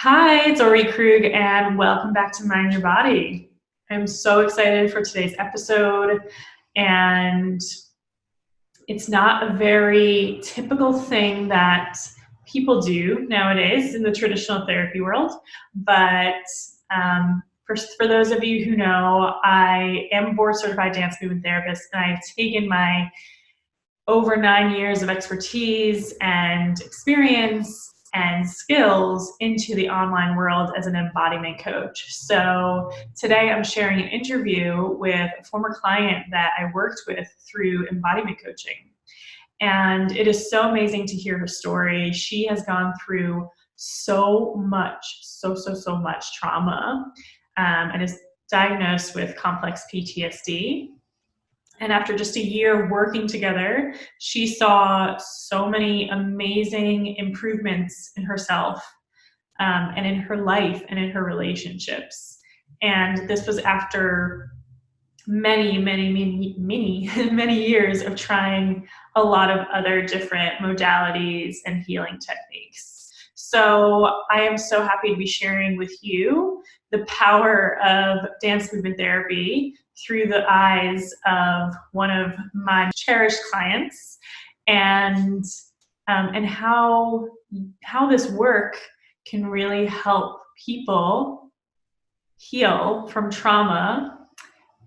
Hi, it's Ori Krug, and welcome back to Mind Your Body. I'm so excited for today's episode, and it's not a very typical thing that people do nowadays in the traditional therapy world, but for those of you who know, I am a board-certified dance movement therapist, and I've taken my over 9 years of expertise and experience and skills into the online world as an embodiment coach. So today I'm sharing an interview with a former client that I worked with through embodiment coaching. And it is so amazing to hear her story. She has gone through so much trauma and is diagnosed with complex PTSD. And after just a year working together, she saw so many amazing improvements in herself and in her life and in her relationships. And this was after many years of trying a lot of other different modalities and healing techniques. So I am so happy to be sharing with you the power of dance movement therapy through the eyes of one of my cherished clients, and how this work can really help people heal from trauma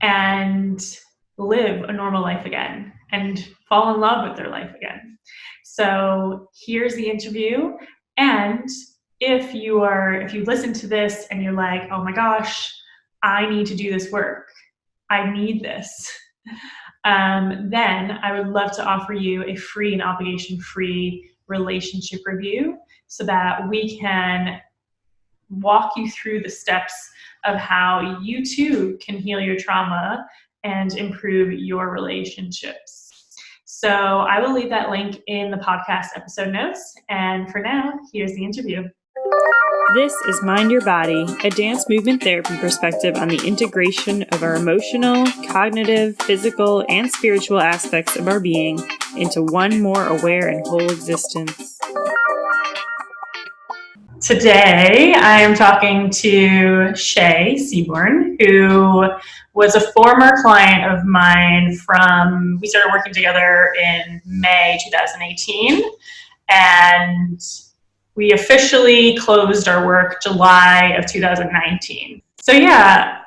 and live a normal life again and fall in love with their life again. So here's the interview. And if you listen to this and you're like, oh my gosh, I need to do this work, I need this, then I would love to offer you a free and obligation-free relationship review so that we can walk you through the steps of how you too can heal your trauma and improve your relationships. So I will leave that link in the podcast episode notes. And for now, here's the interview. This is Mind Your Body, a dance movement therapy perspective on the integration of our emotional, cognitive, physical, and spiritual aspects of our being into one more aware and whole existence. Today, I am talking to Shay Seaborne, who was a former client of mine we started working together in May 2018, and we officially closed our work July of 2019. So yeah,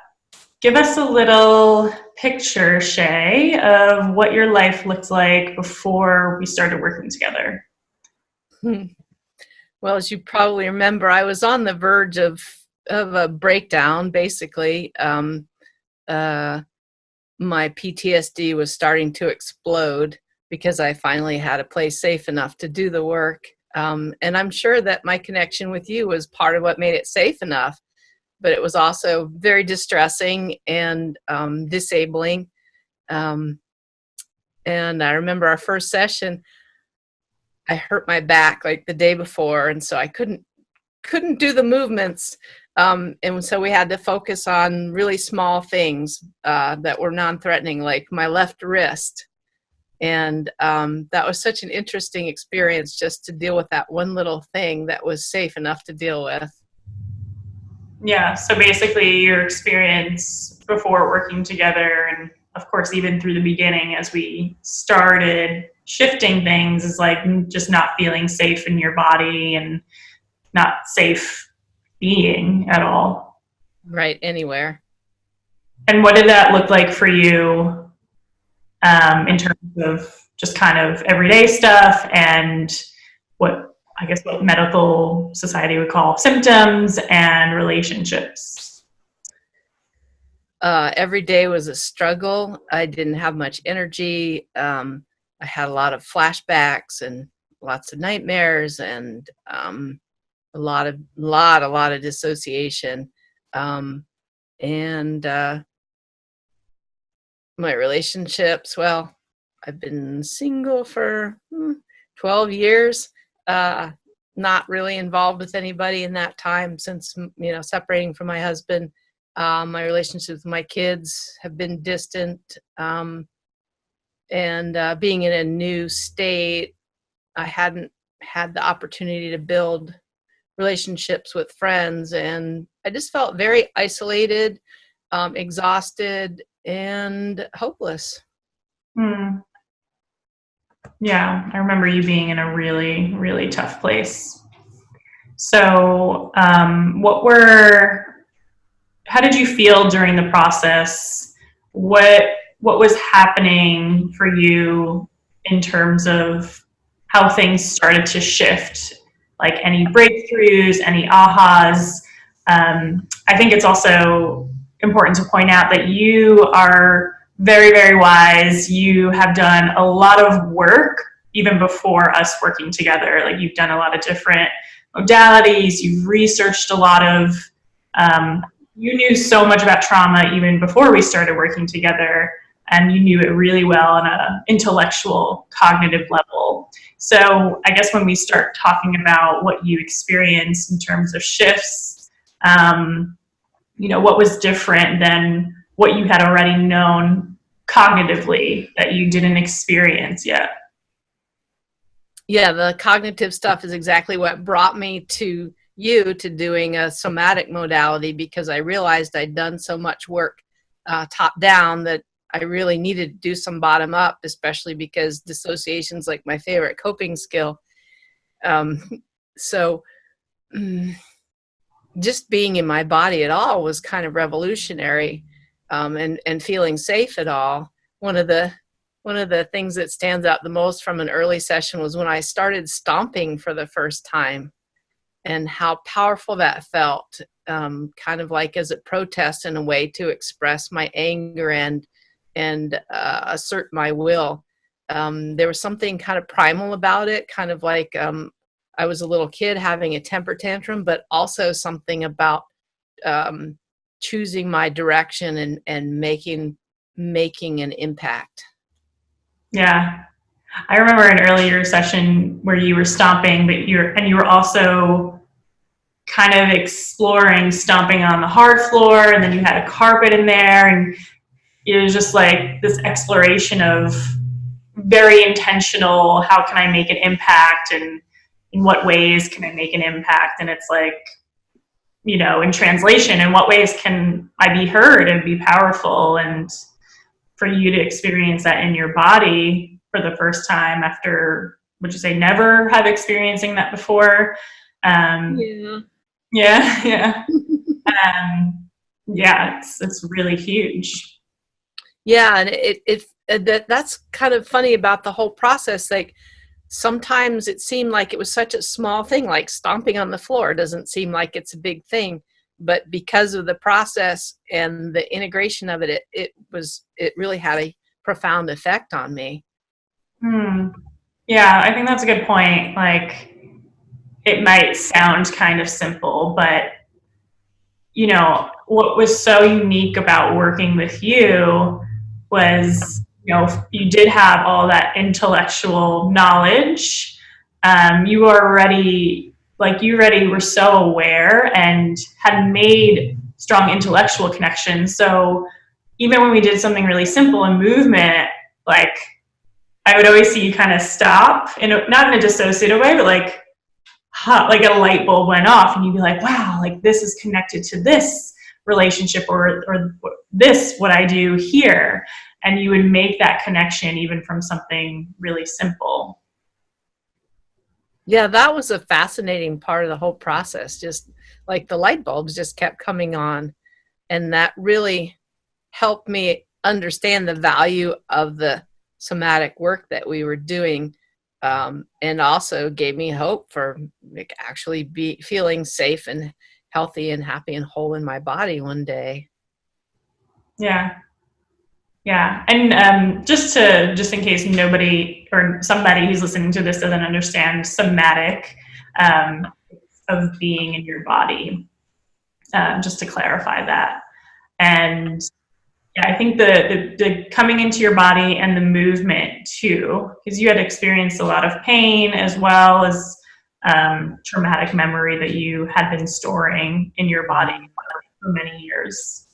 give us a little picture, Shay, of what your life looked like before we started working together. Well, as you probably remember, I was on the verge of a breakdown, basically. My PTSD was starting to explode because I finally had a place safe enough to do the work. And I'm sure that my connection with you was part of what made it safe enough, but it was also very distressing and disabling. And I remember our first session, I hurt my back like the day before, and so I couldn't do the movements. And so we had to focus on really small things that were non-threatening, like my left wrist. And that was such an interesting experience just to deal with that one little thing that was safe enough to deal with. Yeah, so basically your experience before working together, and of course even through the beginning as we started shifting things, is like just not feeling safe in your body and not safe being at all. Right, anywhere. And what did that look like for you in terms of just kind of everyday stuff and what medical society would call symptoms and relationships? Every day was a struggle. I didn't have much energy. I had a lot of flashbacks and lots of nightmares and a lot of dissociation. And my relationships, well, I've been single for 12 years. Not really involved with anybody in that time since, separating from my husband. My relationships with my kids have been distant. And being in a new state, I hadn't had the opportunity to build relationships with friends, and I just felt very isolated, exhausted, and hopeless. Hmm. Yeah, I remember you being in a really, really tough place. So, how did you feel during the process? What was happening for you in terms of how things started to shift? Like any breakthroughs, any ahas? I think it's also important to point out that you are very, very wise. You have done a lot of work even before us working together. Like you've done a lot of different modalities, you've researched a lot of, you knew so much about trauma even before we started working together, and you knew it really well on an intellectual, cognitive level. So I guess when we start talking about what you experienced in terms of shifts, what was different than what you had already known cognitively that you didn't experience yet? Yeah, the cognitive stuff is exactly what brought me to you, to doing a somatic modality, because I realized I'd done so much work top down that I really needed to do some bottom up, especially because dissociation's like my favorite coping skill. So just being in my body at all was kind of revolutionary, and feeling safe at all. One of the things that stands out the most from an early session was when I started stomping for the first time, and how powerful that felt, kind of like as a protest in a way to express my anger and assert my will. There was something kind of primal about it, kind of like I was a little kid having a temper tantrum, but also something about choosing my direction and making an impact. Yeah. I remember an earlier session where you were stomping, but you were also kind of exploring stomping on the hard floor, and then you had a carpet in there, and it was just like this exploration of very intentional, how can I make an impact, and in what ways can I make an impact? And it's like, in translation, in what ways can I be heard and be powerful? And for you to experience that in your body for the first time after, would you say, never have experiencing that before? Yeah. Yeah. Yeah, it's really huge. Yeah, and that's kind of funny about the whole process. Like sometimes it seemed like it was such a small thing, like stomping on the floor doesn't seem like it's a big thing, but because of the process and the integration of it, it really had a profound effect on me. Yeah, I think that's a good point. Like, it might sound kind of simple, but what was so unique about working with you was, you did have all that intellectual knowledge. You already, were so aware and had made strong intellectual connections. So even when we did something really simple in movement, like I would always see you kind of stop, not in a dissociative way, but like a light bulb went off, and you'd be like, wow, like this is connected to this relationship, or this, what I do here. And you would make that connection even from something really simple. Yeah, that was a fascinating part of the whole process. Just like the light bulbs just kept coming on, and that really helped me understand the value of the somatic work that we were doing, and also gave me hope for actually be feeling safe and healthy and happy and whole in my body one day. Yeah. And just in case nobody or somebody who's listening to this doesn't understand somatic, of being in your body, just to clarify that. And yeah, I think the coming into your body and the movement too, because you had experienced a lot of pain as well as traumatic memory that you had been storing in your body for many years.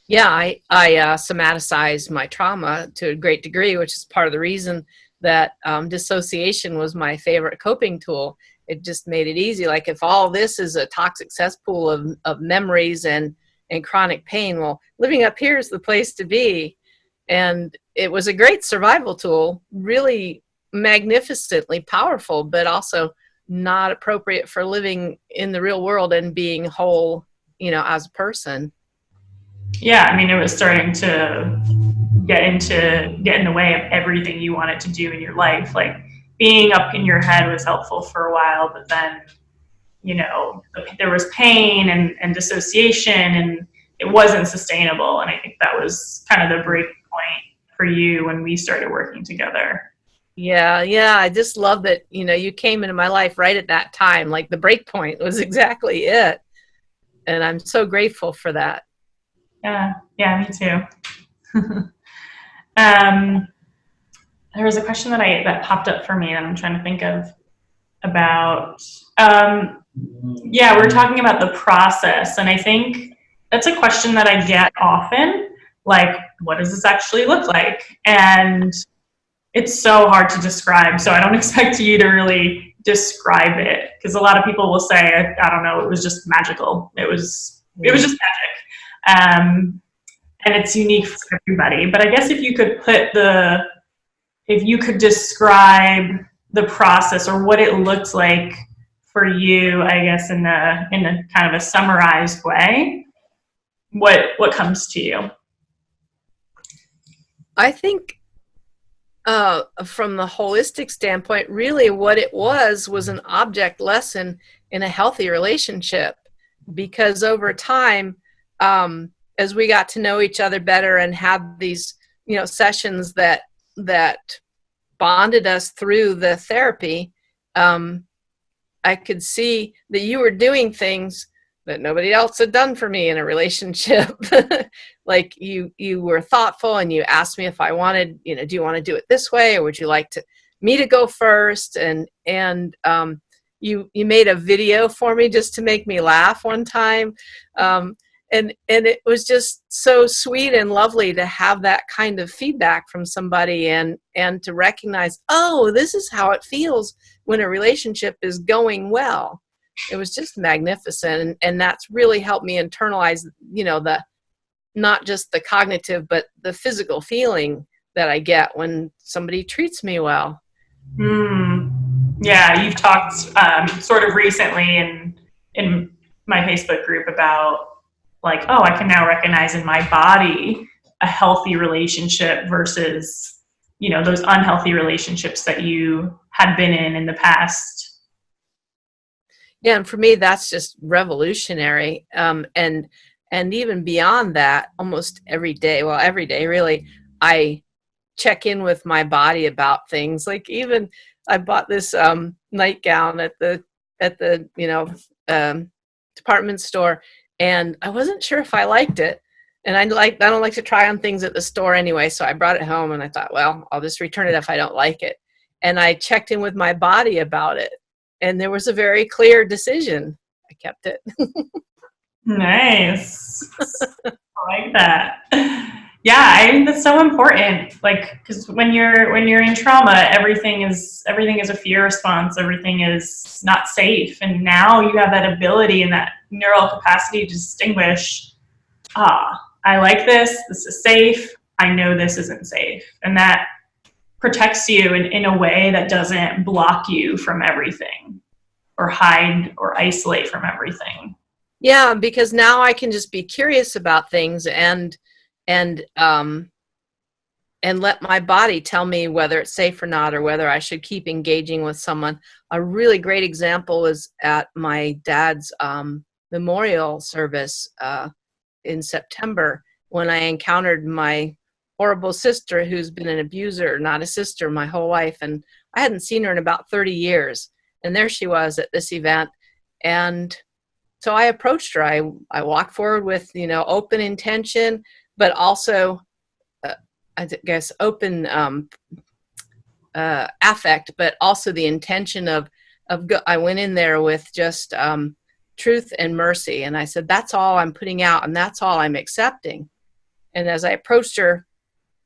Yeah, I somaticized my trauma to a great degree, which is part of the reason that dissociation was my favorite coping tool. it just made it easy. Like if all this is a toxic cesspool of memories and chronic pain, well, living up here is the place to be. And it was a great survival tool, really magnificently powerful, but also not appropriate for living in the real world and being whole, as a person. Yeah, I mean, it was starting to get in the way of everything you wanted to do in your life. Like being up in your head was helpful for a while, but then, there was pain and dissociation, and it wasn't sustainable. And I think that was kind of the breaking point for you when we started working together. Yeah. I just love that, you came into my life right at that time. Like the break point was exactly it. And I'm so grateful for that. Yeah, me too. There was a question that popped up for me that I'm trying to think of about. We're talking about the process, and I think that's a question that I get often. Like, what does this actually look like? And it's so hard to describe. So I don't expect you to really describe it, because a lot of people will say, I don't know, it was just magical. It was just magic. And it's unique for everybody. But I guess if you could describe the process or what it looked like for you, I guess in a kind of a summarized way, what comes to you? I think from the holistic standpoint, really what it was an object lesson in a healthy relationship, because over time, as we got to know each other better and had these, sessions that bonded us through the therapy, I could see that you were doing things that nobody else had done for me in a relationship. Like you were thoughtful, and you asked me if I wanted, do you want to do it this way, or would you like me to go first? And you made a video for me just to make me laugh one time. And it was just so sweet and lovely to have that kind of feedback from somebody, and to recognize, oh, this is how it feels when a relationship is going well. It was just magnificent. And that's really helped me internalize, the not just the cognitive, but the physical feeling that I get when somebody treats me well. Yeah, you've talked sort of recently in my Facebook group about, like, oh, I can now recognize in my body a healthy relationship versus, those unhealthy relationships that you had been in the past. Yeah, and for me, that's just revolutionary. And even beyond that, almost every day really, I check in with my body about things. Like even I bought this nightgown at the department store, and I wasn't sure if I liked it. And I don't like to try on things at the store anyway, so I brought it home, and I thought, well, I'll just return it if I don't like it. And I checked in with my body about it, and there was a very clear decision. I kept it. Nice. I like that. Yeah, I think that's so important. Like, because when you're in trauma, everything is a fear response. Everything is not safe, and now you have that ability and that neural capacity to distinguish. I like this. This is safe. I know this isn't safe, and that protects you in a way that doesn't block you from everything, or hide or isolate from everything. Yeah, because now I can just be curious about things and let my body tell me whether it's safe or not, or whether I should keep engaging with someone. A really great example was at my dad's memorial service in September, when I encountered my horrible sister, who's been an abuser, not a sister, my whole life. And I hadn't seen her in about 30 years. And there she was at this event. And so I approached her. I walked forward with, open intention, but also, I guess, open affect, but also the intention of I went in there with just truth and mercy. And I said, that's all I'm putting out, and that's all I'm accepting. And as I approached her,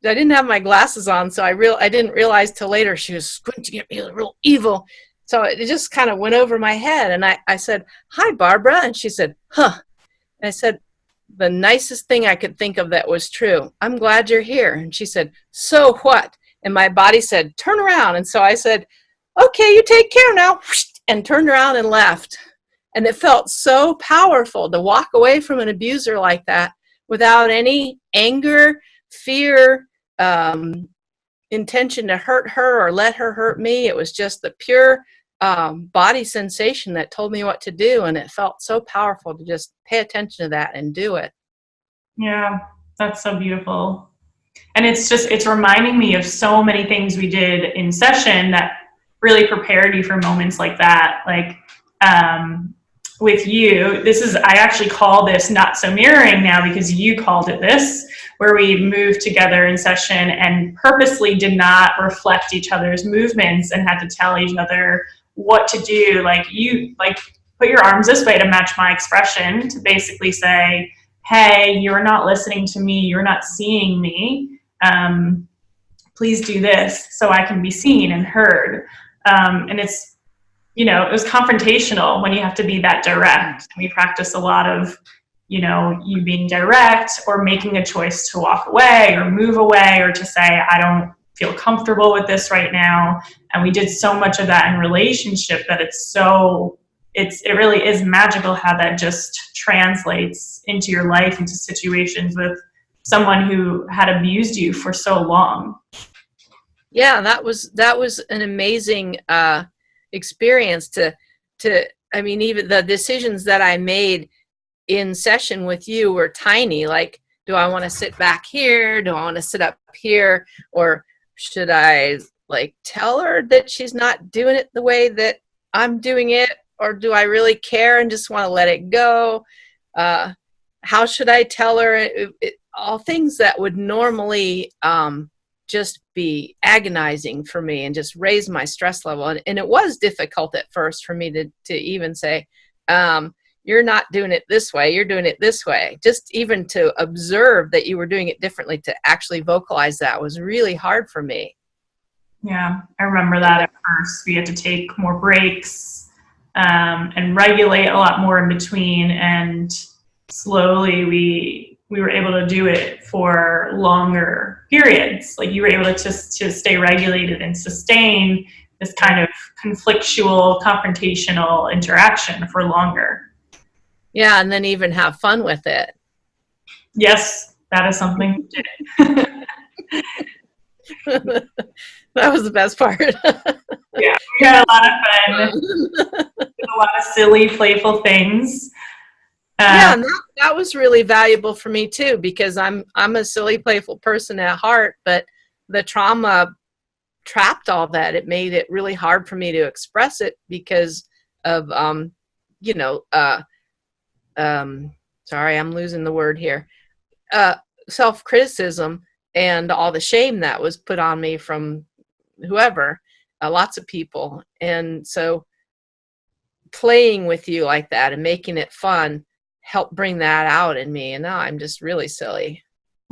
I didn't have my glasses on, so I didn't realize till later she was squinting at me real evil. So it just kind of went over my head. And I said, "Hi, Barbara." And she said, "Huh." And I said, the nicest thing I could think of that was true. "I'm glad you're here." And she said, "So what?" And my body said, "Turn around." And so I said, "Okay, you take care now," and turned around and left. And it felt so powerful to walk away from an abuser like that without any anger, fear, intention to hurt her or let her hurt me. It was just the pure body sensation that told me what to do. And it felt so powerful to just pay attention to that and do it. Yeah, that's so beautiful. And it's reminding me of so many things we did in session that really prepared you for moments like that. Like, with you, I actually call this not so mirroring now because you called it this, where we moved together in session and purposely did not reflect each other's movements and had to tell each other what to do. Like, you put your arms this way to match my expression, to basically say, hey, you're not listening to me, you're not seeing me. Please do this so I can be seen and heard. And it's, it was confrontational when you have to be that direct. We practice a lot of, you being direct or making a choice to walk away or move away or to say, I don't feel comfortable with this right now. And we did so much of that in relationship that it really is magical how that just translates into your life, into situations with someone who had abused you for so long. Yeah, that was an amazing experience even the decisions that I made in session with you were tiny. Like, do I want to sit back here? Do I want to sit up here? Or should I tell her that she's not doing it the way that I'm doing it? Or do I really care and just want to let it go? How should I tell her? All things that would normally just be agonizing for me and just raise my stress level. And it was difficult at first for me to even say, you're not doing it this way, you're doing it this way. Just even to observe that you were doing it differently, to actually vocalize that was really hard for me. Yeah, I remember that at first. We had to take more breaks and regulate a lot more in between. And slowly we were able to do it for longer periods. Like, you were able to stay regulated and sustain this kind of conflictual, confrontational interaction for longer. Yeah, and then even have fun with it. Yes, that is something we did. That was the best part. Yeah, we had a lot of fun. A lot of silly, playful things. Yeah, and that was really valuable for me too, because I'm a silly, playful person at heart, but the trauma trapped all that. It made it really hard for me to express it because of sorry, I'm losing the word here. Self-criticism and all the shame that was put on me from whoever, lots of people. And so playing with you like that and making it fun helped bring that out in me. And now I'm just really silly.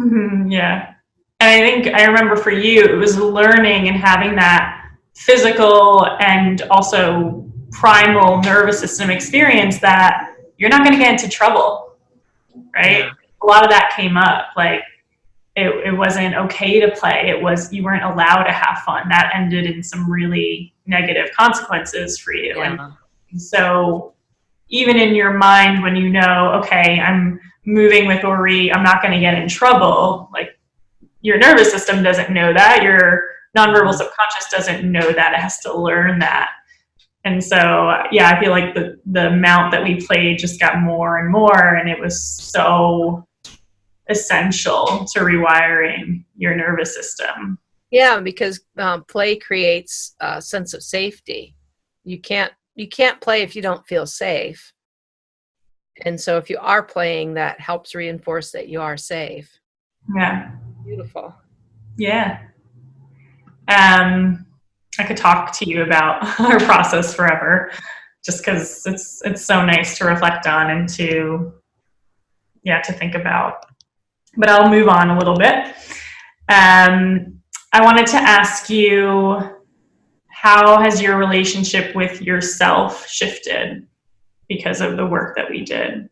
Mm-hmm, yeah. And I think I remember for you, it was learning and having that physical and also primal nervous system experience that you're not going to get into trouble, right? Yeah. A lot of that came up. Like, it wasn't okay to play. It was, you weren't allowed to have fun. That ended in some really negative consequences for you. Yeah. And so even in your mind, when you know, okay, I'm moving with Ori, I'm not going to get in trouble, like, your nervous system doesn't know that. Your nonverbal subconscious doesn't know that. It has to learn that. And so, yeah, I feel like the amount that we played just got more and more, and it was so essential to rewiring your nervous system. Yeah, because play creates a sense of safety. You can't play if you don't feel safe. And so if you are playing, that helps reinforce that you are safe. Yeah. Beautiful. Yeah. I could talk to you about our process forever, just because it's so nice to reflect on and to think about. But I'll move on a little bit. I wanted to ask you, how has your relationship with yourself shifted because of the work that we did?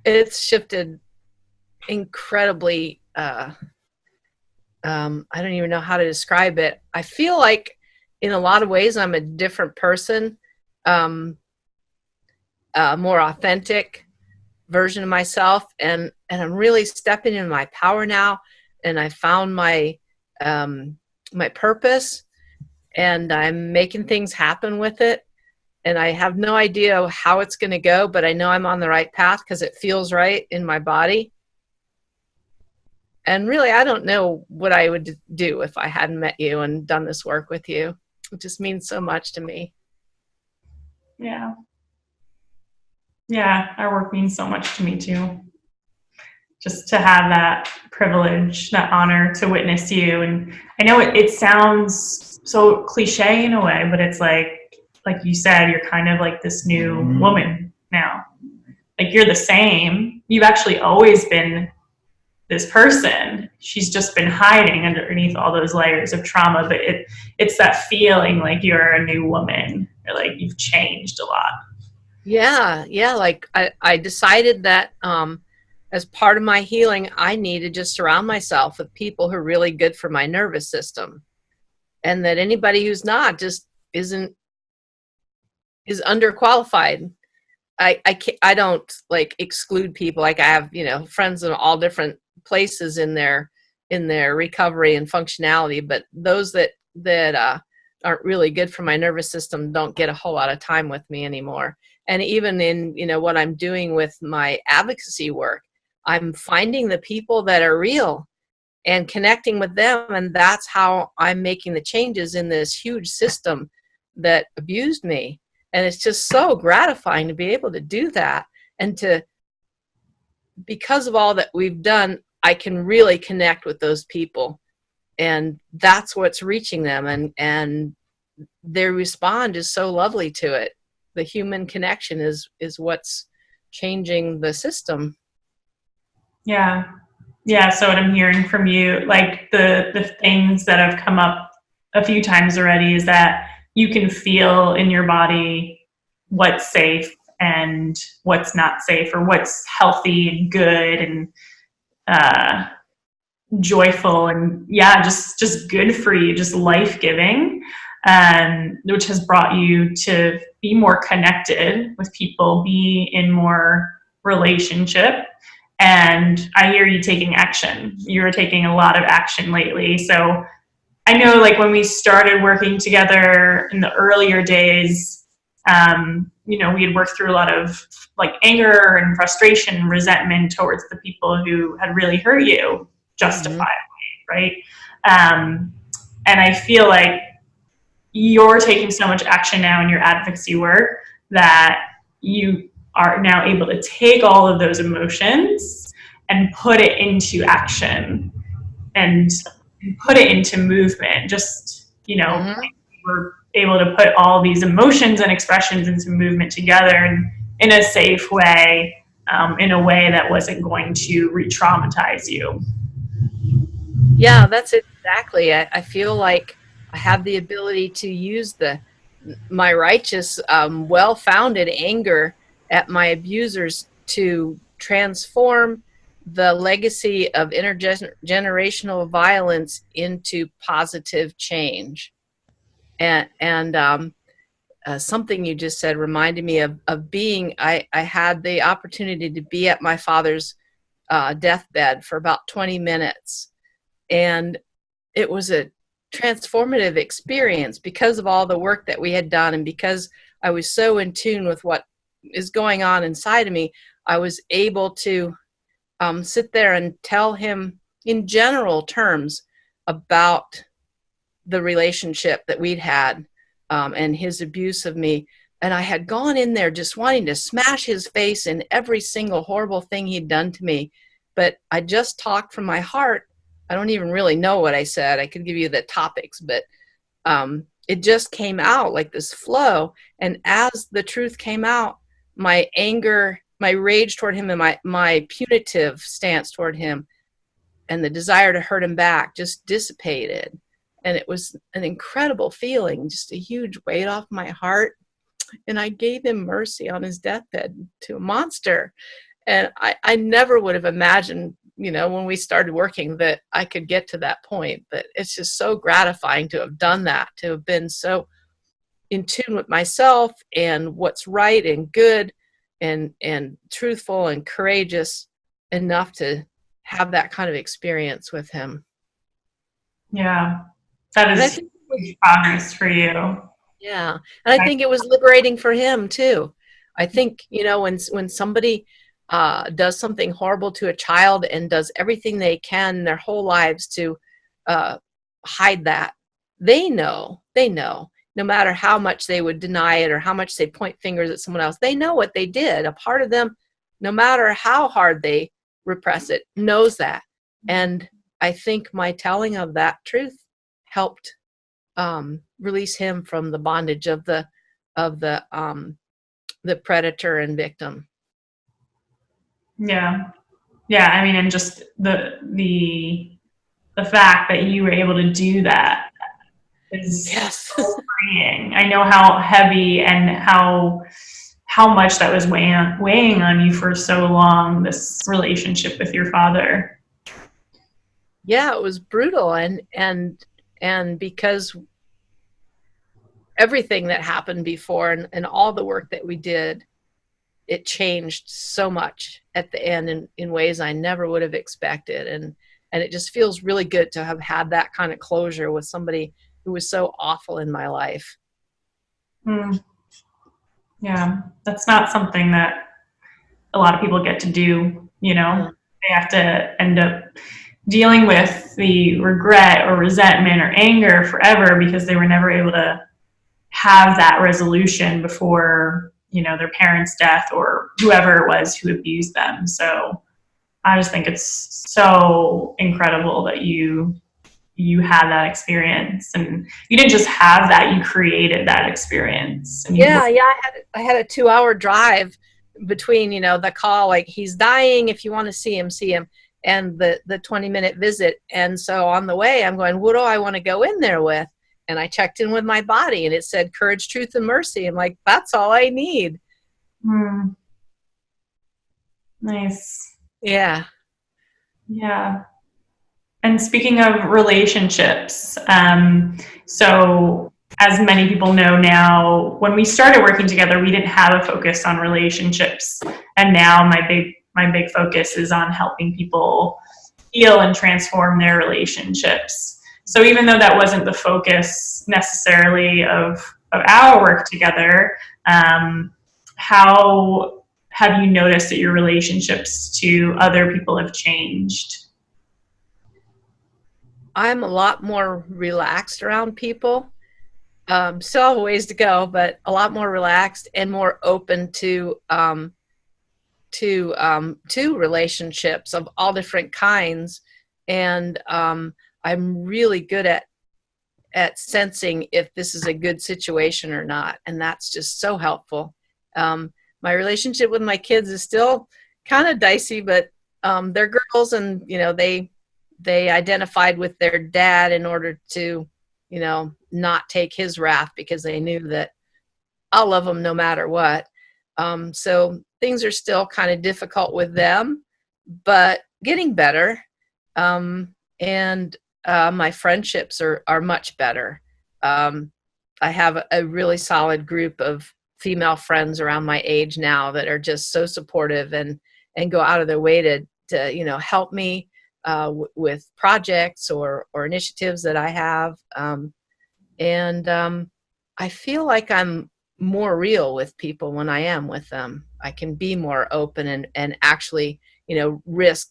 It's shifted incredibly. I don't even know how to describe it. I feel like in a lot of ways I'm a different person, a more authentic version of myself, and I'm really stepping in my power now, and I found my my purpose, and I'm making things happen with it, and I have no idea how it's going to go, but I know I'm on the right path because it feels right in my body. And really, I don't know what I would do if I hadn't met you and done this work with you. It just means so much to me. Yeah. Yeah, our work means so much to me too. Just to have that privilege, that honor to witness you. And I know it sounds so cliche in a way, but it's like you said, you're kind of like this new woman now. Like you're the same. You've actually always been this person. She's just been hiding underneath all those layers of trauma. But it's that feeling like you're a new woman, or like you've changed a lot. Yeah. Like I decided that as part of my healing, I need to just surround myself with people who are really good for my nervous system, and that anybody who's not just is underqualified. I don't like exclude people. Like I have, friends in all different places in their recovery and functionality, but those that aren't really good for my nervous system don't get a whole lot of time with me anymore. And even in, what I'm doing with my advocacy work, I'm finding the people that are real and connecting with them. And that's how I'm making the changes in this huge system that abused me. And it's just so gratifying to be able to do that. And because of all that we've done, I can really connect with those people. And that's what's reaching them. And their respond is so lovely to it. The human connection is what's changing the system. Yeah. So what I'm hearing from you, like the things that have come up a few times already, is that you can feel in your body what's safe and what's not safe, or what's healthy and good and joyful and just good for you, just life-giving, which has brought you to be more connected with people, be in more relationship. And I hear you taking action. You're taking a lot of action lately. So I know, like, when we started working together in the earlier days, we had worked through a lot of like anger and frustration and resentment towards the people who had really hurt you justifiably, right? And I feel like you're taking so much action now in your advocacy work that you are now able to take all of those emotions and put it into action and put it into movement. Just, we're able to put all these emotions and expressions into movement together and in a safe way, in a way that wasn't going to re-traumatize you. Yeah, that's it exactly. I feel like I have the ability to use my righteous, well-founded anger at my abusers to transform the legacy of intergenerational violence into positive change. And something you just said reminded me of being, I had the opportunity to be at my father's deathbed for about 20 minutes. And it was a transformative experience because of all the work that we had done, and because I was so in tune with what is going on inside of me. I was able to sit there and tell him in general terms about the relationship that we'd had, and his abuse of me. And I had gone in there just wanting to smash his face in every single horrible thing he'd done to me. But I just talked from my heart. I don't even really know what I said. I could give you the topics, but it just came out like this flow. And as the truth came out, my anger, my rage toward him, and my punitive stance toward him, and the desire to hurt him back just dissipated. And it was an incredible feeling, just a huge weight off my heart. And I gave him mercy on his deathbed to a monster. And I never would have imagined, when we started working, that I could get to that point. But it's just so gratifying to have done that, to have been so in tune with myself and what's right and good and truthful and courageous enough to have that kind of experience with him. Yeah, that is huge progress for you. Yeah, and I think it was liberating for him too. I think, when somebody does something horrible to a child and does everything they can their whole lives to hide that, they know, no matter how much they would deny it or how much they point fingers at someone else, they know what they did. A part of them, no matter how hard they repress it, knows that. And I think my telling of that truth helped release him from the bondage of the predator and victim. Yeah. I mean, and just the fact that you were able to do that is so freeing. I know how heavy and how much that was weighing on you for so long, this relationship with your father. Yeah, it was brutal, and because everything that happened before and all the work that we did, it changed so much at the end in ways I never would have expected. And it just feels really good to have had that kind of closure with somebody who was so awful in my life. Yeah, that's not something that a lot of people get to do, Yeah. They have to end up dealing with the regret or resentment or anger forever because they were never able to have that resolution before, their parents' death or whoever it was who abused them. So I just think it's so incredible that you had that experience, and you didn't just have that, you created that experience. And I had a 2-hour drive between, the call, like, he's dying, if you want to see him, and the 20-minute visit. And so on the way, I'm going, what do I want to go in there with? And I checked in with my body, and it said courage, truth, and mercy. I'm like, that's all I need. Nice. Yeah. And speaking of relationships, so as many people know now, when we started working together, we didn't have a focus on relationships. And now my big focus is on helping people heal and transform their relationships. So even though that wasn't the focus necessarily of our work together, how have you noticed that your relationships to other people have changed? I'm a lot more relaxed around people. Still have a ways to go, but a lot more relaxed and more open to relationships of all different kinds. And I'm really good at sensing if this is a good situation or not. And that's just so helpful. My relationship with my kids is still kind of dicey, but they're girls, and they identified with their dad in order to, not take his wrath, because they knew that I'll love them no matter what. So things are still kind of difficult with them, but getting better. And my friendships are much better. I have a really solid group of female friends around my age now that are just so supportive and go out of their way to help me with projects or initiatives that I have. And I feel like I'm more real with people when I am with them. I can be more open and actually, risk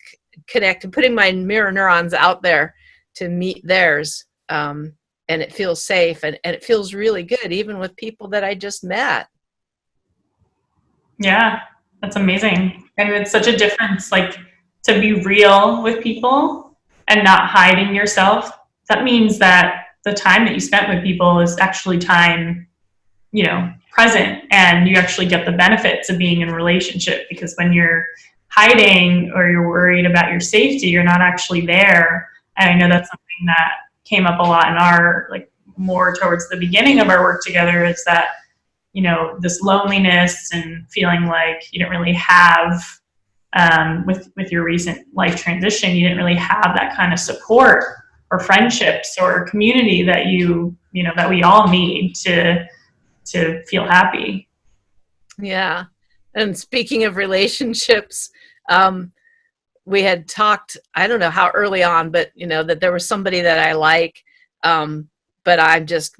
connect and putting my mirror neurons out there to meet theirs. And it feels safe and it feels really good, even with people that I just met. Yeah, that's amazing. And it's such a difference, like, to be real with people and not hiding yourself. That means that the time that you spent with people is actually time, present, and you actually get the benefits of being in a relationship, because when you're hiding or you're worried about your safety, you're not actually there. And I know that's something that came up a lot in our, like, more towards the beginning of our work together, is that, you know, this loneliness and feeling like you didn't really have, with your recent life transition, you didn't really have that kind of support or friendships or community that you know, that we all need to feel happy. Yeah. And speaking of relationships, we had talked, I don't know how early on, but, you know, that there was somebody that I like, but I just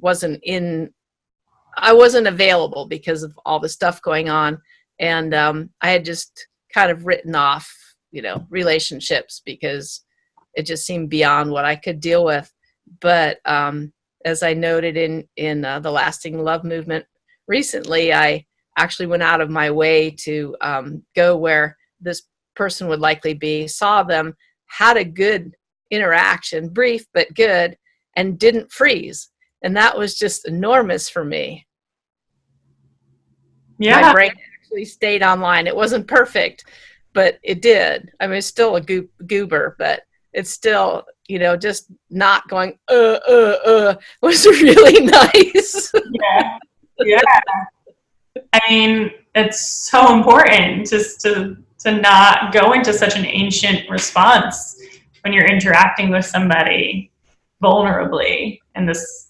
I wasn't available because of all the stuff going on. And I had just kind of written off, you know, relationships because it just seemed beyond what I could deal with. But as I noted in the Lasting Love movement recently, I actually went out of my way to go where this person would likely be, saw them, had a good interaction, brief but good, and didn't freeze. And that was just enormous for me. Yeah. My brain actually stayed online. It wasn't perfect, but it did. I mean, it's still a goober, but it's still, you know, just not going, was really nice. Yeah. Yeah. I mean, it's so important just to not go into such an ancient response when you're interacting with somebody vulnerably, and this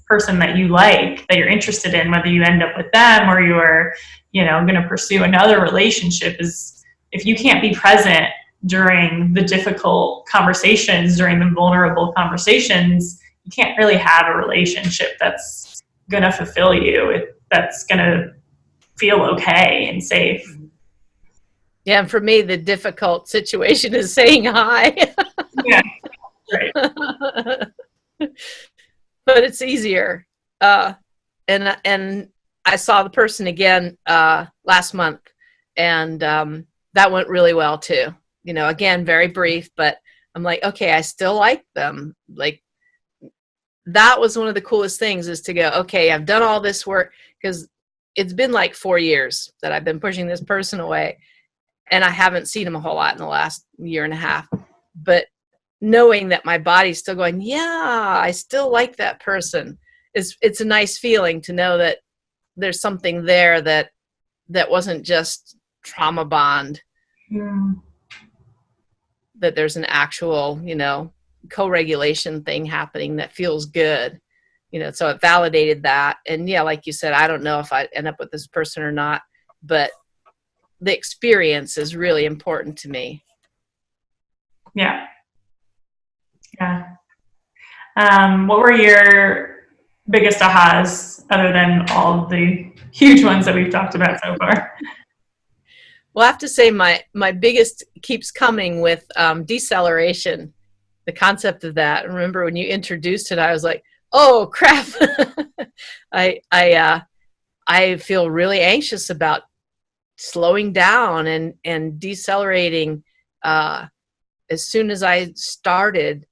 person that you like, that you're interested in, whether you end up with them or you're, you know, going to pursue another relationship, is if you can't be present during the difficult conversations, during the vulnerable conversations, you can't really have a relationship that's going to fulfill you, that's going to feel okay and safe. Yeah, and for me, the difficult situation is saying hi. Yeah, right. But it's easier. And I saw the person again last month, and that went really well too. You know, again, very brief, but I'm like, okay, I still like them. Like, that was one of the coolest things, is to go, okay, I've done all this work, because it's been like 4 years that I've been pushing this person away, and I haven't seen him a whole lot in the last year and a half. But knowing that my body's still going, yeah, I still like that person, it's a nice feeling to know that there's something there that wasn't just trauma bond, that there's an actual, you know, co-regulation thing happening that feels good, you know. So it validated that. And yeah, like you said, I don't know if I end up with this person or not, but the experience is really important to me. Yeah. Yeah. What were your biggest ahas, other than all the huge ones that we've talked about so far? Well, I have to say my biggest keeps coming with deceleration, the concept of that. Remember when you introduced it, I was like, oh crap. I feel really anxious about slowing down and decelerating. As soon as I started,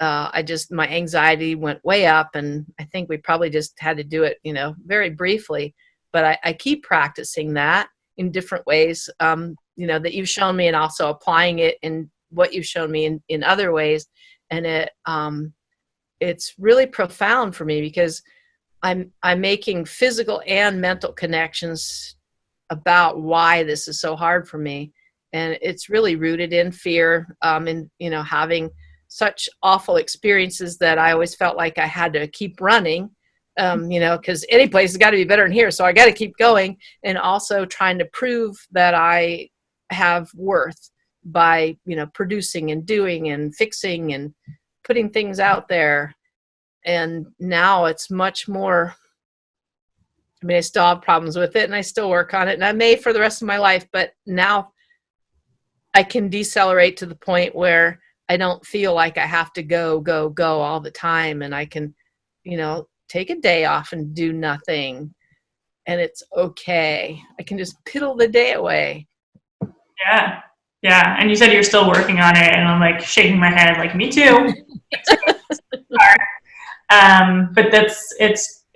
my anxiety went way up, and I think we probably just had to do it, you know, very briefly. But I keep practicing that in different ways, you know, that you've shown me, and also applying it in what you've shown me in other ways. And it's really profound for me, because I'm making physical and mental connections about why this is so hard for me. And it's really rooted in fear, in, you know, having such awful experiences that I always felt like I had to keep running, you know, because any place has got to be better than here. So I got to keep going. And also trying to prove that I have worth by, you know, producing and doing and fixing and putting things out there. And now it's much more, I mean, I still have problems with it, and I still work on it, and I may for the rest of my life, but now I can decelerate to the point where I don't feel like I have to go all the time, and I can, you know, take a day off and do nothing, and it's okay. I can just piddle the day away. Yeah. Yeah. And you said you're still working on it, and I'm like shaking my head like, me too. But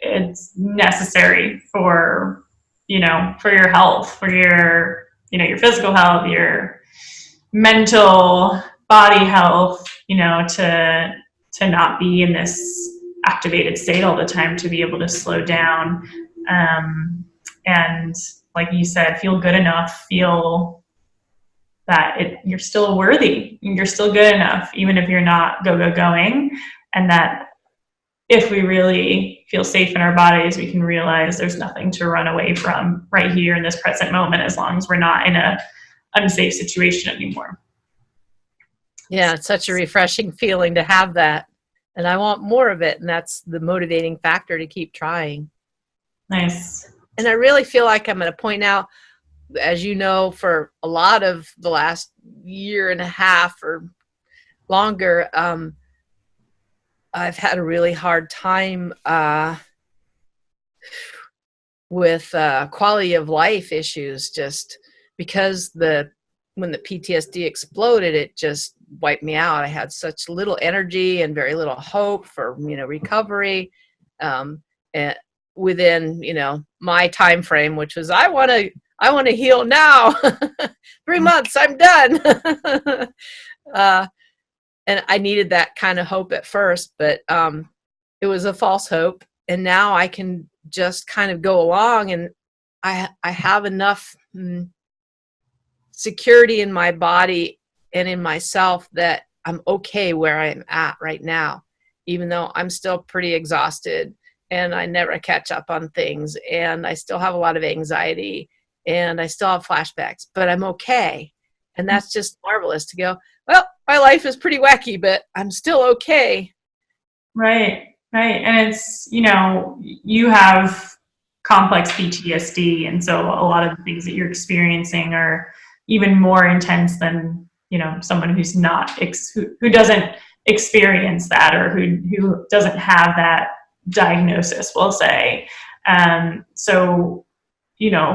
it's necessary for, you know, for your health, for your, you know, your physical health, your mental body health, you know, to to not be in this activated state all the time, to be able to slow down. And like you said, feel good enough, feel that you're still worthy, you're still good enough, even if you're not going. And that if we really feel safe in our bodies, we can realize there's nothing to run away from right here in this present moment, as long as we're not in a unsafe situation anymore. Yeah, it's such a refreshing feeling to have that. And I want more of it. And that's the motivating factor to keep trying. Nice. And I really feel like I'm at a point now, as you know, for a lot of the last year and a half or longer, I've had a really hard time with quality of life issues, just because when the PTSD exploded, it just wiped me out. I had such little energy and very little hope for, recovery. And within, my time frame, which was, I want to heal now. 3 months, I'm done. And I needed that kind of hope at first, but it was a false hope. And now I can just kind of go along, and I have enough security in my body and in myself that I'm okay where I'm at right now, even though I'm still pretty exhausted and I never catch up on things, and I still have a lot of anxiety, and I still have flashbacks, but I'm okay. And that's just marvelous to go, well, my life is pretty wacky, but I'm still okay. Right. And it's, you have complex PTSD. And so a lot of the things that you're experiencing are even more intense than, someone who's not, who doesn't experience that, or who doesn't have that diagnosis, we'll say. So,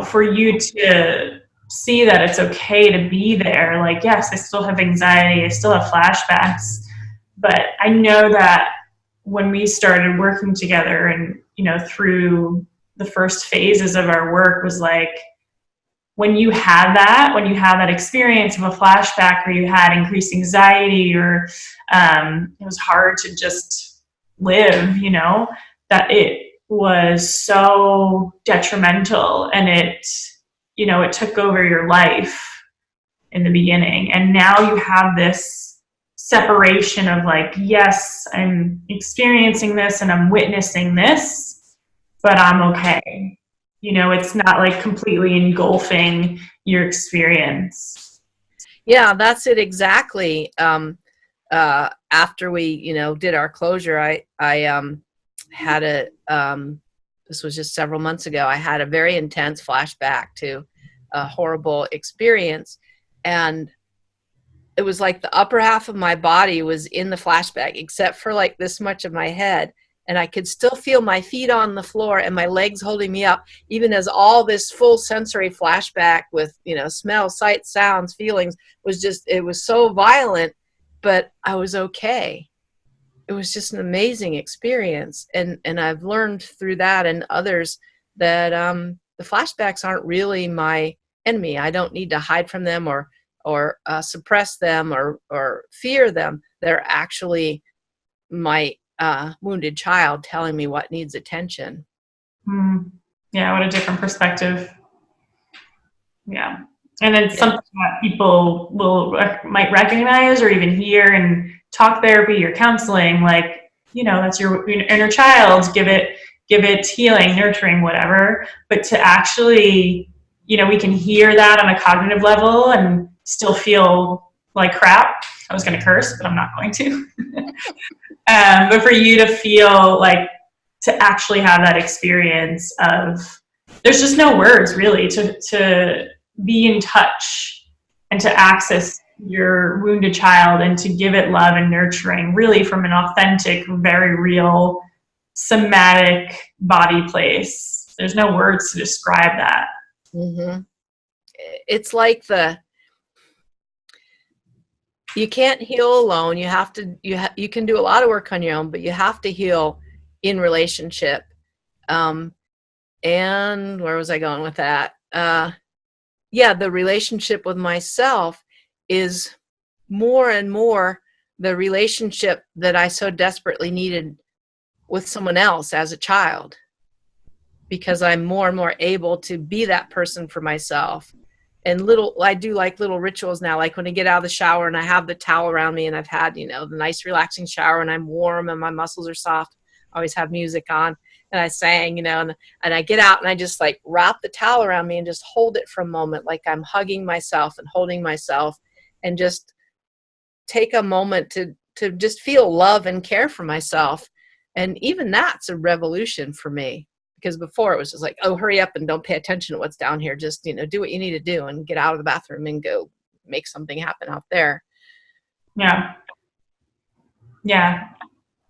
for you to see that it's okay to be there, like, yes, I still have anxiety, I still have flashbacks, but I know that when we started working together, and, through the first phases of our work, was like, when you have that experience of a flashback, or you had increased anxiety, or it was hard to just live, that it was so detrimental, and it took over your life in the beginning. And now you have this separation of like, yes, I'm experiencing this and I'm witnessing this, but I'm okay. It's not like completely engulfing your experience. Yeah, that's it exactly. After we, did our closure, I had this was just several months ago, I had a very intense flashback to a horrible experience. And it was like the upper half of my body was in the flashback, except for like this much of my head. And I could still feel my feet on the floor and my legs holding me up, even as all this full sensory flashback with, smell, sight, sounds, feelings it was so violent, but I was okay. It was just an amazing experience. And I've learned through that and others that the flashbacks aren't really my enemy. I don't need to hide from them or suppress them or fear them. They're actually my wounded child telling me what needs attention. Yeah, what a different perspective. Yeah. And it's something that people might recognize or even hear in talk therapy or counseling, like, that's your inner child, give it healing, nurturing, whatever. But to actually, we can hear that on a cognitive level and still feel like crap. I was going to curse, but I'm not going to. But for you to feel like, to actually have that experience of, there's just no words really to be in touch and to access your wounded child and to give it love and nurturing, really from an authentic, very real, somatic body place. There's no words to describe that. Mm-hmm. It's like you can't heal alone. You have to, you can do a lot of work on your own, but you have to heal in relationship. And where was I going with that? The relationship with myself is more and more the relationship that I so desperately needed with someone else as a child, because I'm more and more able to be that person for myself. And I do like little rituals now, like when I get out of the shower and I have the towel around me and I've had, the nice relaxing shower and I'm warm and my muscles are soft. I always have music on and I sang, and I get out and I just like wrap the towel around me and just hold it for a moment, like I'm hugging myself and holding myself, and just take a moment to just feel love and care for myself. And even that's a revolution for me, because before it was just like, oh, hurry up and don't pay attention to what's down here. Just, do what you need to do and get out of the bathroom and go make something happen out there. Yeah. Yeah.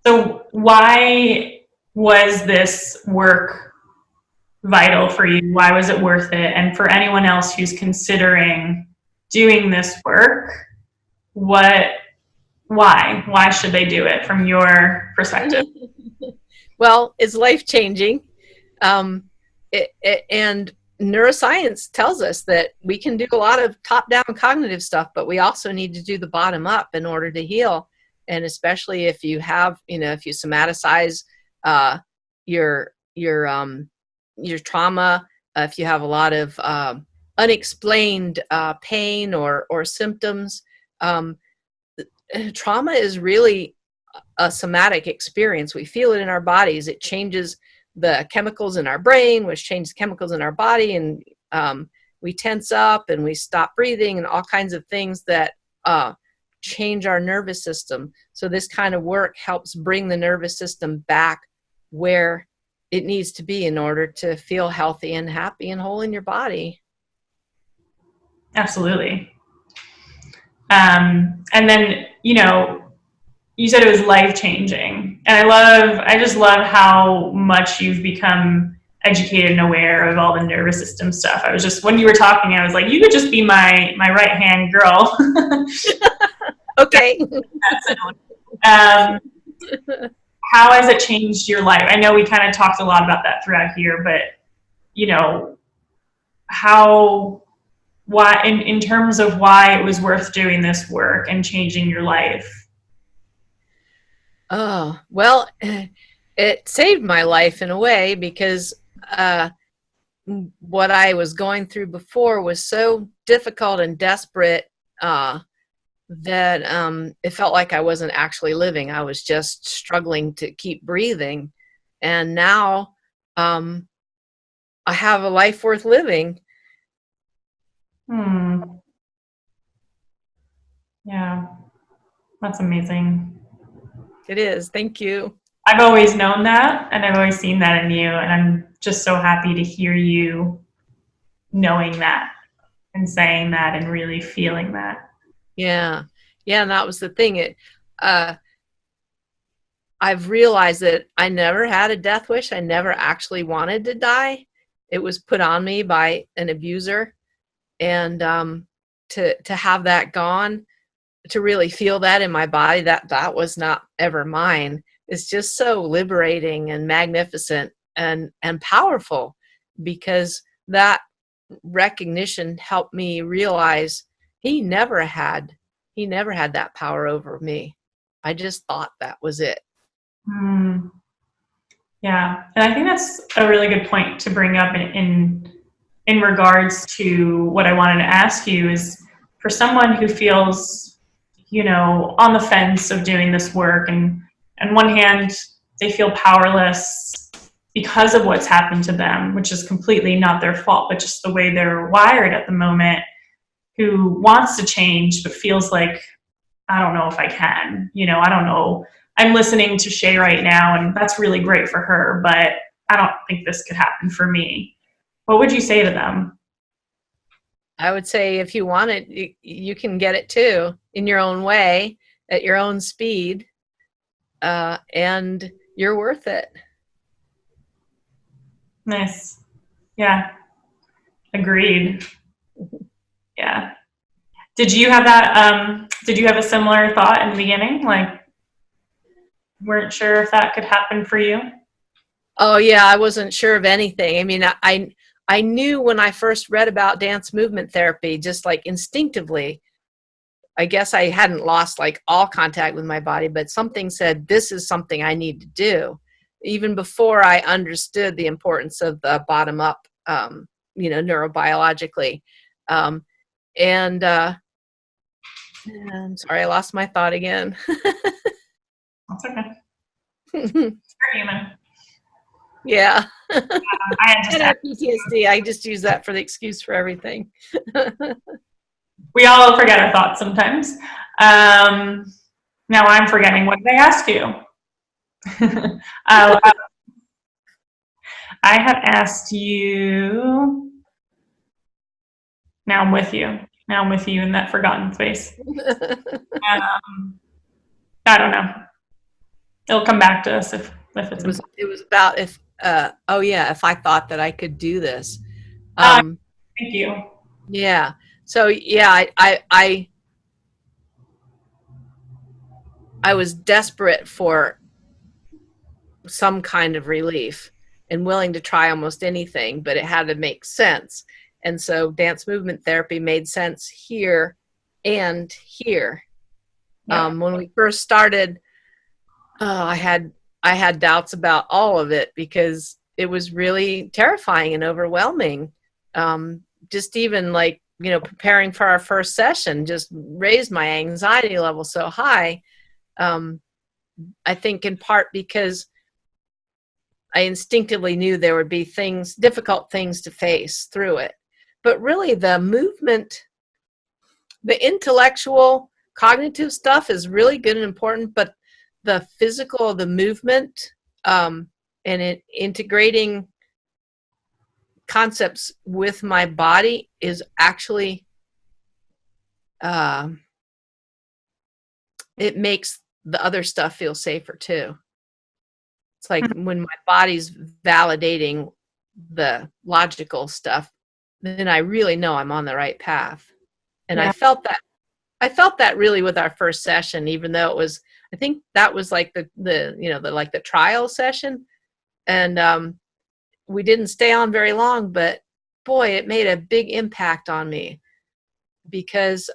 So why was this work vital for you? Why was it worth it? And for anyone else who's considering doing this work, why should they do it from your perspective? Well, it's life-changing. And neuroscience tells us that we can do a lot of top-down cognitive stuff, but we also need to do the bottom-up in order to heal. And especially if you have, if you somaticize your trauma, if you have a lot of unexplained pain or symptoms, trauma is really a somatic experience. We feel it in our bodies. It changes the chemicals in our brain, which changes chemicals in our body, and we tense up and we stop breathing and all kinds of things that change our nervous system. So this kind of work helps bring the nervous system back where it needs to be in order to feel healthy and happy and whole in your body. Absolutely. And then, you said it was life-changing. And I just love how much you've become educated and aware of all the nervous system stuff. When you were talking, I was like, you could just be my right-hand girl. Okay. How has it changed your life? I know we kind of talked a lot about that throughout here, but, why, in terms of why it was worth doing this work and changing your life? Oh, well, it saved my life in a way, because what I was going through before was so difficult and desperate that it felt like I wasn't actually living. I was just struggling to keep breathing. And now I have a life worth living. Yeah, that's amazing. It is. Thank you. I've always known that, and I've always seen that in you, and I'm just so happy to hear you knowing that and saying that and really feeling that. Yeah. Yeah, and that was the thing. I've realized that I never had a death wish. I never actually wanted to die. It was put on me by an abuser, and to have that gone, to really feel that in my body, that was not ever mine. It's just so liberating and magnificent and powerful, because that recognition helped me realize he never had that power over me. I just thought that was it. Yeah, and I think that's a really good point to bring up in regards to what I wanted to ask you is, for someone who feels, on the fence of doing this work, and on one hand, they feel powerless because of what's happened to them, which is completely not their fault, but just the way they're wired at the moment, who wants to change but feels like, I don't know if I can, I don't know. I'm listening to Shay right now, and that's really great for her, but I don't think this could happen for me. What would you say to them? I would say, if you want it, you can get it too, in your own way, at your own speed, and you're worth it. Nice. Yeah. Agreed. Yeah. Did you have that? Did you have a similar thought in the beginning? Like, weren't sure if that could happen for you? Oh yeah, I wasn't sure of anything. I mean, I knew when I first read about dance movement therapy, just like instinctively, I guess I hadn't lost like all contact with my body, but something said, this is something I need to do, even before I understood the importance of the bottom up, neurobiologically. And I'm sorry, I lost my thought again. That's okay. You're human. Yeah. I And I have PTSD. I just use that for the excuse for everything. We all forget our thoughts sometimes. Now I'm forgetting what they asked you. I had asked you. Now I'm with you. Now I'm with you in that forgotten space. I don't know. It'll come back to us if it's important. It was about if if I thought that I could do this. Thank you. Yeah. So yeah, I was desperate for some kind of relief and willing to try almost anything, but it had to make sense. And so dance movement therapy made sense here and here. Yeah. When we first started, I had doubts about all of it because it was really terrifying and overwhelming. Just even like, preparing for our first session just raised my anxiety level so high. I think in part because I instinctively knew there would be difficult things to face through it. But really the movement, the intellectual, cognitive stuff is really good and important, but the physical, the movement, and integrating concepts with my body is actually, it makes the other stuff feel safer too. It's like when my body's validating the logical stuff, then I really know I'm on the right path. And Yeah. I felt that really with our first session, even though it was, I think that was like the trial session. And we didn't stay on very long, but boy, it made a big impact on me because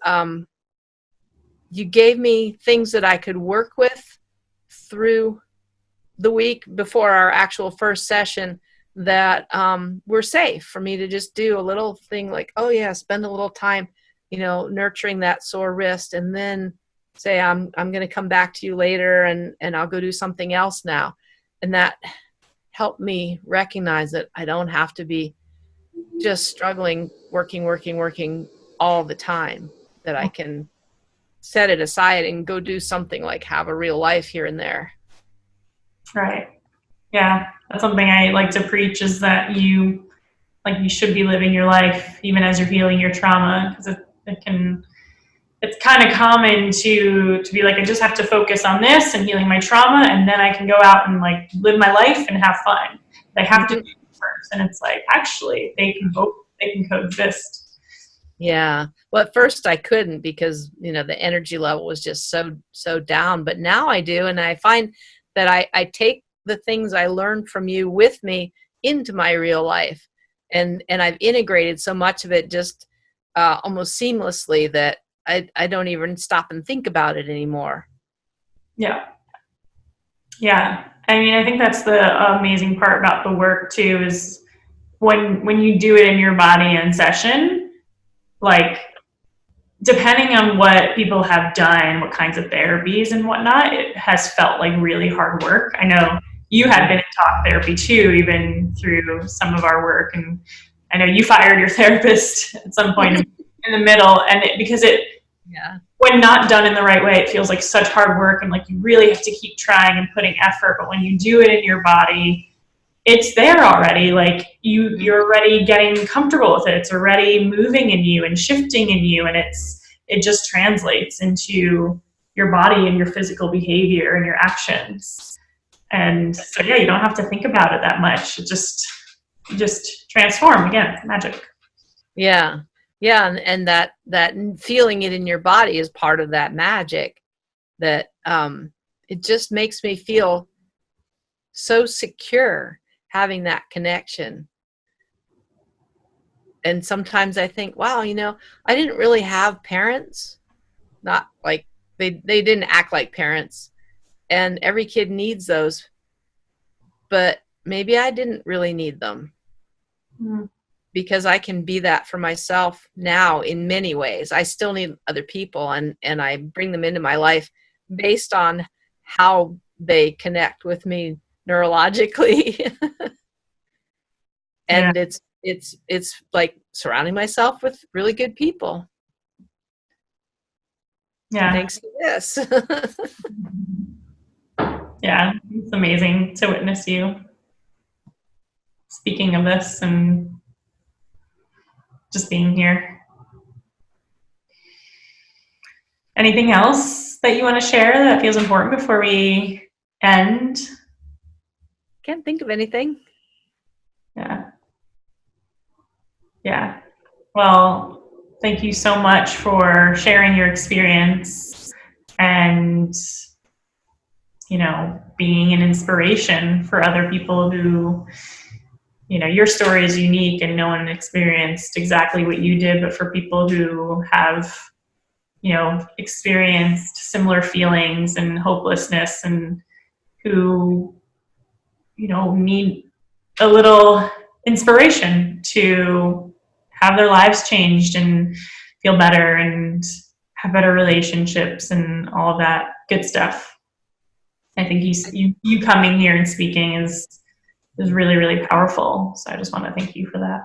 you gave me things that I could work with through the week before our actual first session that were safe for me to just do a little thing like, oh yeah, spend a little time, nurturing that sore wrist, and then say, I'm going to come back to you later and I'll go do something else now. And that helped me recognize that I don't have to be just struggling, working all the time, that I can set it aside and go do something like have a real life here and there. Right. Yeah. That's something I like to preach, is that you should be living your life even as you're healing your trauma, because it's kind of common to be like, I just have to focus on this and healing my trauma, and then I can go out and like live my life and have fun. They have to do it first. And it's like, actually, they can coexist. Yeah. Well, at first I couldn't because, the energy level was just so down. But now I do. And I find that I take the things I learned from you with me into my real life. And I've integrated so much of it just almost seamlessly that I don't even stop and think about it anymore. Yeah. Yeah. I mean, I think that's the amazing part about the work too, is when you do it in your body in session, like, depending on what people have done, what kinds of therapies and whatnot, it has felt like really hard work. I know you had been in talk therapy too, even through some of our work. And I know you fired your therapist at some point in the middle. And when not done in the right way, it feels like such hard work. And like, you really have to keep trying and putting effort. But when you do it in your body, it's there already. Like you're already getting comfortable with it. It's already moving in you and shifting in you. And it just translates into your body and your physical behavior and your actions. And so, yeah, you don't have to think about it that much. It just transform. Again, it's magic. Yeah. Yeah. And that feeling it in your body is part of that magic, that it just makes me feel so secure having that connection. And sometimes I think, wow, I didn't really have parents not like they didn't act like parents. And every kid needs those, but maybe I didn't really need them. Mm. Because I can be that for myself now in many ways. I still need other people, and I bring them into my life based on how they connect with me neurologically. Yeah. And it's like surrounding myself with really good people. Yeah. Thanks to this. Yeah. It's amazing to witness you speaking of this and just being here. Anything else that you want to share that feels important before we end? Can't think of anything. Yeah. Yeah. Well, thank you so much for sharing your experience and, being an inspiration for other people who, your story is unique and no one experienced exactly what you did, but for people who have, experienced similar feelings and hopelessness and who, need a little inspiration to have their lives changed and feel better and have better relationships and all of that good stuff. I think you coming here and speaking is really, really powerful. So I just want to thank you for that.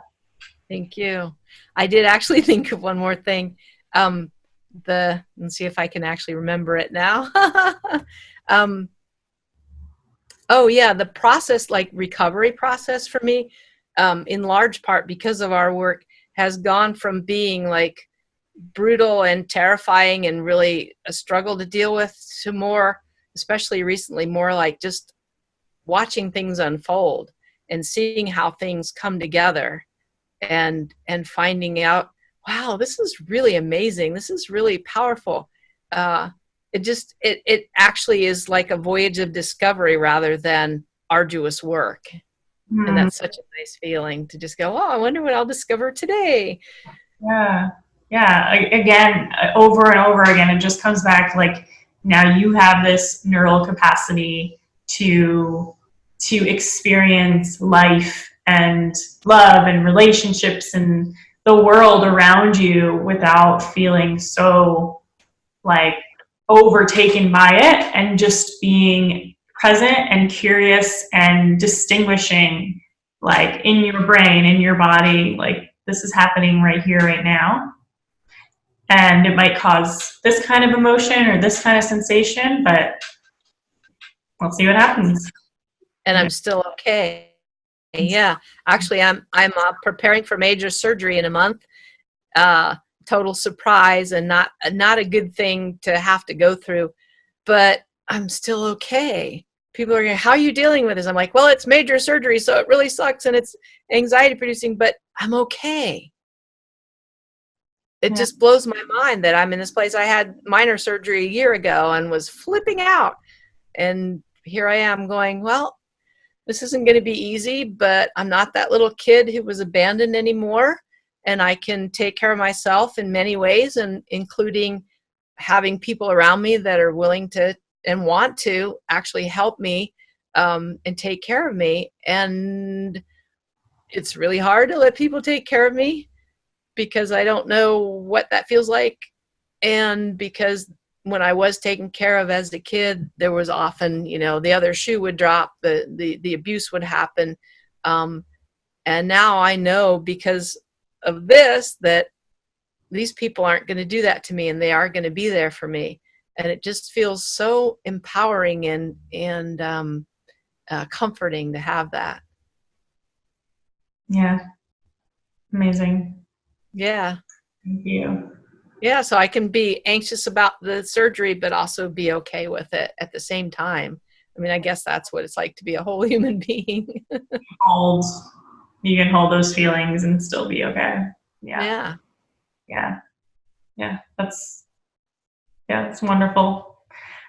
Thank you. I did actually think of one more thing. Let's see if I can actually remember it now. Oh yeah, the process, like recovery process for me, in large part because of our work, has gone from being like brutal and terrifying and really a struggle to deal with to more, especially recently, more like just watching things unfold and seeing how things come together and finding out, wow, this is really amazing. This is really powerful. It actually is like a voyage of discovery rather than arduous work. And that's such a nice feeling to just go, oh, I wonder what I'll discover today. Yeah. Yeah. Again, over and over again, it just comes back like now you have this neural capacity to experience life and love and relationships and the world around you without feeling so like overtaken by it and just being present and curious and distinguishing like in your brain, in your body, like this is happening right here, right now. And it might cause this kind of emotion or this kind of sensation, but we'll see what happens. And I'm still okay. Yeah, actually, I'm preparing for major surgery in a month. Total surprise and not a good thing to have to go through, but I'm still okay. People are going, how are you dealing with this? I'm like, well, it's major surgery, so it really sucks and it's anxiety producing, but I'm okay. It just blows my mind that I'm in this place. I had minor surgery a year ago and was flipping out. And here I am going, well, this isn't going to be easy, but I'm not that little kid who was abandoned anymore. And I can take care of myself in many ways, and including having people around me that are willing to and want to actually help me and take care of me. And it's really hard to let people take care of me because I don't know what that feels like. And because when I was taken care of as a kid, there was often, the other shoe would drop, the abuse would happen. And now I know because of this that these people aren't going to do that to me, and they are going to be there for me. And it just feels so empowering and comforting to have that. Yeah. Amazing. Yeah. Thank you. Yeah, so I can be anxious about the surgery, but also be okay with it at the same time. I mean, I guess that's what it's like to be a whole human being. You can hold those feelings and still be okay. Yeah. Yeah. That's wonderful.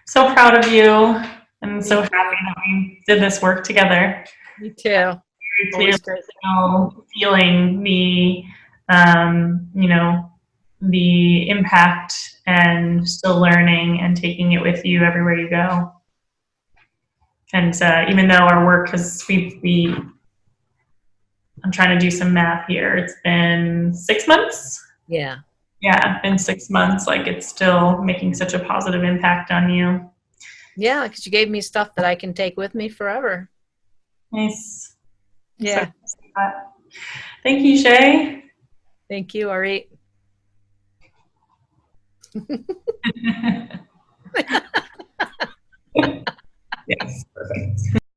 So proud of you and so happy that we did this work together. Me too. Very clearly feeling the, the impact and still learning and taking it with you everywhere you go. And even though our work has, I'm trying to do some math here. It's been 6 months. Yeah. Yeah, been 6 months. Like, it's still making such a positive impact on you. Yeah, because you gave me stuff that I can take with me forever. Nice. Yeah. So, thank you, Shay. Thank you, Ari. Yes, perfect.